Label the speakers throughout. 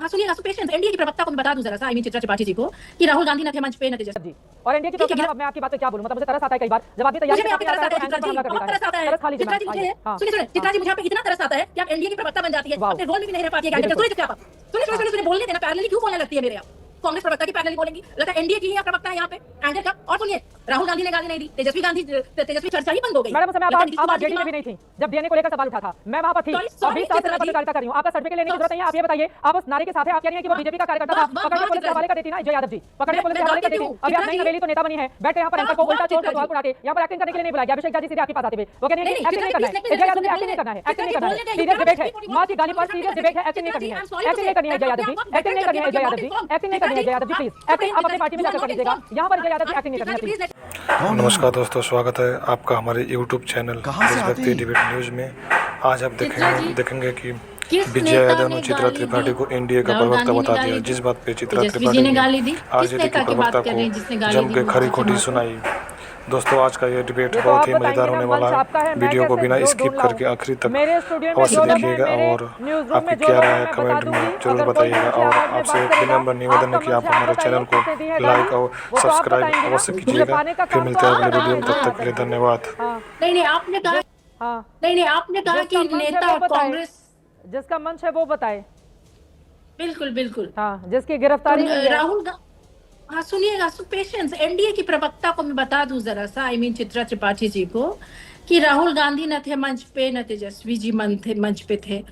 Speaker 1: हाँ सुनिएगा, patience. NDA की प्रवक्ता को मैं बता दूं जरा सा, चित्रा त्रिपाठी जी को, कि राहुल गांधी न थे मंच पे न तेजस्वी।
Speaker 2: और एनडीए की प्रवक्ता, मैं आपकी बात पे क्या बोलूं, मतलब मुझे तरस आता है कई बार जब आदमी तैयारी करके आता है तो एंकर पर हमला कर देता है। तरस खा लीजिए
Speaker 1: चित्रा जी मुझे सुनिए, चित्रा जी मुझे आप पे इतना तरस आता है कि आप एनडीए की प्रवक्ता बन जाती है, अपने रोल में भी नहीं रह पाती है। सुनिए बोलने देना, पैरेलली क्यों बोलने लगती है मेरे आप? कांग्रेस प्रवक्ता की पैरेलली बोलेंगी, लगता है एनडीए की ही प्रवक्ता है यहाँ पे एंकर का। और सुनिए, राहुल गांधी ने गाली नहीं दी, तेजस्वी चर्चा ही बंद हो गई।
Speaker 2: मैडम उस समय आप जेडी में भी नहीं थी जब डीएनए को लेकर सवाल उठा था, मैं वहां पर थी और 20 साल से मैं पत्रकारिता कर रही हूं। आपका सर्टिफिकेट लेने की जरूरत नहीं है। आप ये बताइए, आप उस नारे के साथ है, आप कह रही हैं कि वो बीजेपी का कार्यकर्ता था, पकड़ के पुलिस के हवाले कर देती ना जय यादव जी, पकड़ के पुलिस के हवाले कर देती। अभी आप नई नवेली तो नेता बनी है, बैठ के यहाँ पर एंकर को उल्टा चोट सवाल उठाते, यहाँ पर एक्टिंग करने के लिए नहीं बुलाया गया। अभिषेक जी सीधे आपके पास आते हुए वो कहते हैं कि एक्टिंग नहीं करना है, जय यादव जी एक्टिंग नहीं करना है, एक्टिंग नहीं करना है, सीरियस डिबेट है, मां की गाली पर सीरियस डिबेट है, एक्टिंग नहीं करनी है, एक्टिंग नहीं करनी है जय यादव जी, एक्टिंग नहीं करनी है जय यादव जी, एक्टिंग नहीं करनी है जय यादव जी, प्लीज एक्टिंग आप अपनी पार्टी में जाकर कर लीजिएगा, यहाँ पर जय यादव जी एक्टिंग नहीं करनी है प्लीज।
Speaker 3: नमस्कार दोस्तों, स्वागत है आपका हमारे YouTube चैनल देशभक्ति डिबेट न्यूज़ में। आज आप देखेंगे कि विजय यादव ने चित्रा त्रिपाठी को एनडीए का प्रवक्ता बता दिया। जिस बात पे चित्रा त्रिपाठी ने आरजेडी के प्रवक्ता को जम के खरी खोटी सुनाई। दोस्तों आज का ये डिबेट बहुत ही मजेदार होने वाला है। वीडियो को बिना स्किप करके आखिरी तक अवश्य देखिएगा और आपकी क्या राय है कमेंट में जरूर बताइएगा। और आपसे एक विनम्र निवेदन है कि आप हमारे चैनल को लाइक और सब्सक्राइब अवश्य कीजिएगा। फिर मिलते हैं अगले वीडियो में, तब तक के लिए धन्यवाद।
Speaker 1: नहीं आपने कहा कि नेता कांग्रेस
Speaker 2: जिसका मंच है वो बताए।
Speaker 1: बिल्कुल
Speaker 2: हाँ, जिसकी गिरफ्तारी
Speaker 1: राहुल। हाँ सुनिएगा, पेशेंस। एनडीए की प्रवक्ता को मैं बता दूं जरा सा, चित्रा त्रिपाठी जी को, कि राहुल गांधी न थे मंच पे, न तेजस्वी जी मंच पे थे।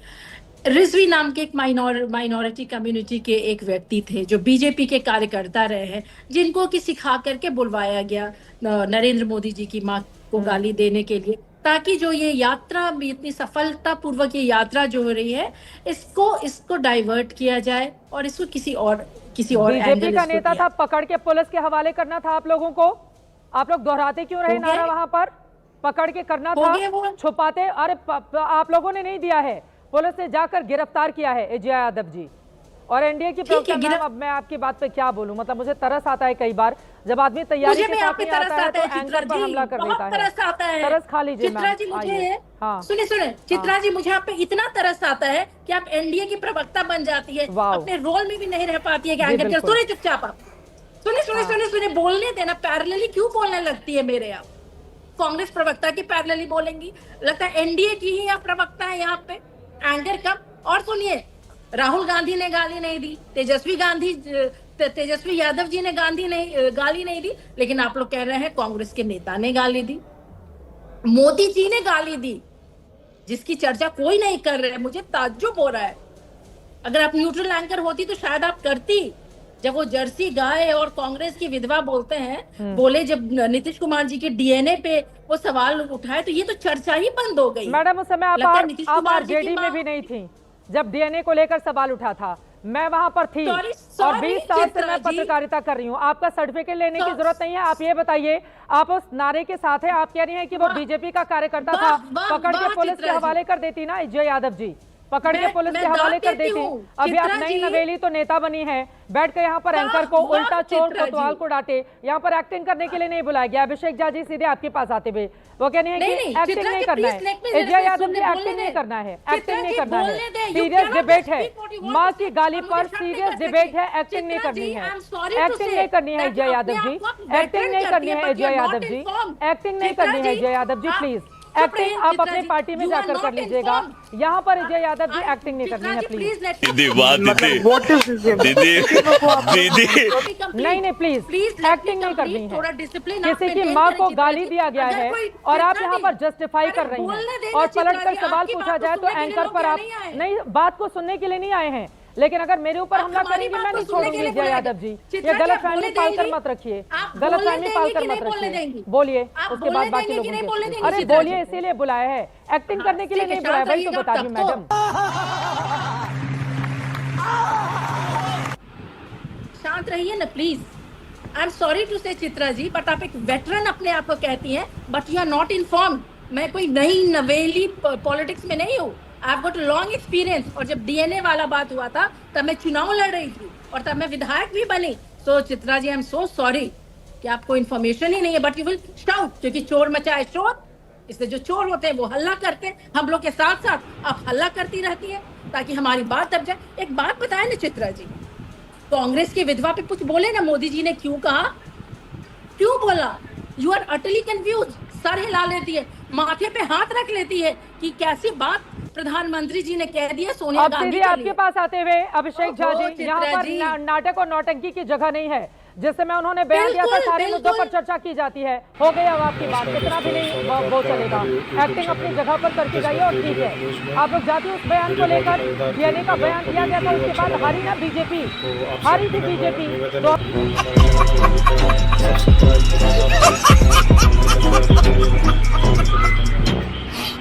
Speaker 1: रिजवी नाम के एक माइनॉरिटी कम्युनिटी के एक व्यक्ति थे जो बीजेपी के कार्यकर्ता रहे हैं, जिनको कि सिखा करके बुलवाया गया नरेंद्र मोदी जी की मां को गाली देने के लिए, ताकि जो ये यात्रा, इतनी सफलता पूर्वक ये यात्रा जो हो रही है, इसको डाइवर्ट किया जाए और इसको किसी और
Speaker 2: बीजेपी का नेता था, पकड़ के पुलिस के हवाले करना था आप लोगों को। आप लोग दोहराते क्यों रहे नारा? वहां पर पकड़ के करना था, छुपाते। अरे आप लोगों ने नहीं दिया है, पुलिस ने जाकर गिरफ्तार किया है जय यादव जी। और एनडीए की प्रवक्ता, अब मैं आपकी बात पे क्या बोलूं, मतलब मुझे तरस आता है कई बार जब आदमी तैयारी के साथ नहीं आता है तो एंकर पर हमला कर देता है। तरस खा लीजिए
Speaker 1: चित्रा जी मुझे। हाँ सुनिए चित्रा जी, मुझे आप पे इतना तरस आता है कि आप एनडीए की प्रवक्ता बन जाती है, अपने रोल में भी नहीं रह पाती है कि एंकर। सुनिए चुपचाप आप सुनिए बोलने देना। पैरेलली क्यों बोलने लगती है मेरे? आप कांग्रेस प्रवक्ता की पैरेलली बोलेंगी, लगता है एनडीए की ही आप प्रवक्ता है यहाँ पे एंकर का। और सुनिए, राहुल गांधी ने गाली नहीं दी, तेजस्वी यादव जी ने गाली नहीं दी, लेकिन आप लोग कह रहे हैं कांग्रेस के नेता ने गाली दी, मोदी जी ने गाली दी, जिसकी चर्चा कोई नहीं कर रहे। मुझे ताज्जुब हो रहा है। अगर आप न्यूट्रल एंकर होती तो शायद आप करती। जब वो जर्सी गाय और कांग्रेस की विधवा बोलते हैं, बोले जब नीतीश कुमार जी के डीएनए पे वो सवाल उठाए, तो ये तो चर्चा ही बंद हो गई।
Speaker 2: मैडम उस समय आप आरजेडी में भी नहीं थी जब डीएनए को लेकर सवाल उठा था, मैं वहां पर थी और 20 साल से मैं पत्रकारिता कर रही हूँ। आपका सर्टिफिकेट लेने की जरूरत नहीं है। आप ये बताइए, आप उस नारे के साथ है, आप कह रही हैं कि वो बीजेपी का कार्यकर्ता था, पकड़ के पुलिस के हवाले कर देती ना जय यादव जी, पकड़ के पुलिस के हवाले कर देती। अभी आप नई नवेली तो नेता बनी है, बैठ के यहाँ पर एंकर को उल्टा चोर कोतवाल को डांटे, यहाँ पर एक्टिंग करने के लिए नहीं बुलाया गया। अभिषेक जी सीधे आपके पास आते हुए वो कहने हैं कि एक्टिंग नहीं करना है जय यादव जी, एक्टिंग नहीं करना है, एक्टिंग नहीं करना है, सीरियस डिबेट है, माँ की गाली पर सीरियस डिबेट है, एक्टिंग नहीं करनी है, एक्टिंग नहीं करनी है जय यादव जी, एक्टिंग नहीं करनी है जय यादव जी, एक्टिंग नहीं करनी है जय यादव जी, प्लीज एक्टिंग आप अपने पार्टी में जाकर कर लीजिएगा। यहाँ पर जय यादव जी एक्टिंग नहीं करनी है प्लीज। नहीं प्लीज एक्टिंग नहीं करनी है। किसी की माँ को गाली दिया गया है और आप यहाँ पर जस्टिफाई कर रही हैं, और पलट कर सवाल पूछा जाए तो एंकर पर आप नहीं, बात को सुनने के लिए नहीं आए हैं। लेकिन अगर मेरे ऊपर हमला करेंगे मैं नहीं छोड़ूंगी जय यादव जी। ये गलतफहमी पालकर मत रखिए, गलतफहमी पालकर मत रखिए। बोलिए, उसके बाद बाकी लोगों को अरे बोलिए, इसीलिए बुलाया है, एक्टिंग करने के लिए नहीं बुलाया। भाई तो बता दूं मैडम,
Speaker 1: शांत रहिए ना please. I am sorry to say Chitra ji, but आप एक वेटरन अपने आप को कहती हैं, but you are not informed. मैं कोई नई नवेली पॉलिटिक्स में नहीं हूँ। I've got a long experience। और जब डीएनए वाला बात हुआ था तब मैं चुनाव लड़ रही थी और तब मैं विधायक भी बनी। सो Chitra ji, I am so sorry कि आपको इन्फॉर्मेशन ही नहीं है, बट यू विल शाउट, क्योंकि चोर मचाए शोर। इससे जो चोर होते हैं वो हल्ला करते हैं, हम लोग के साथ साथ आप हल्ला करती रहती है। ताकि हमारी बात दब जाए। एक बात बताए ना चित्रा जी, कांग्रेस की विधवा पे कुछ बोले ना मोदी जी ने, क्यों कहा, क्यों बोला? You are utterly confuse. सर हिला लेती है, माथे पे हाथ रख लेती है कि कैसी बात प्रधानमंत्री जी ने कह दिया सोनिया गांधी के लिए।
Speaker 2: आपके पास आते हुए अभिषेक झा जी, यहाँ पर नाटक और नौटंकी की जगह नहीं है। जिस समय उन्होंने बयान दिया था सारे मुद्दों पर चर्चा की जाती है, हो गई अब आपकी बात, इतना भी नहीं वो चलेगा। एक्टिंग अपनी जगह पर करती जाइए और ठीक है। आप लोग जाती उस बयान को लेकर, डीएनए का बयान दिया गया था, उसके बाद हारी ना बीजेपी, हारी थी बीजेपी तो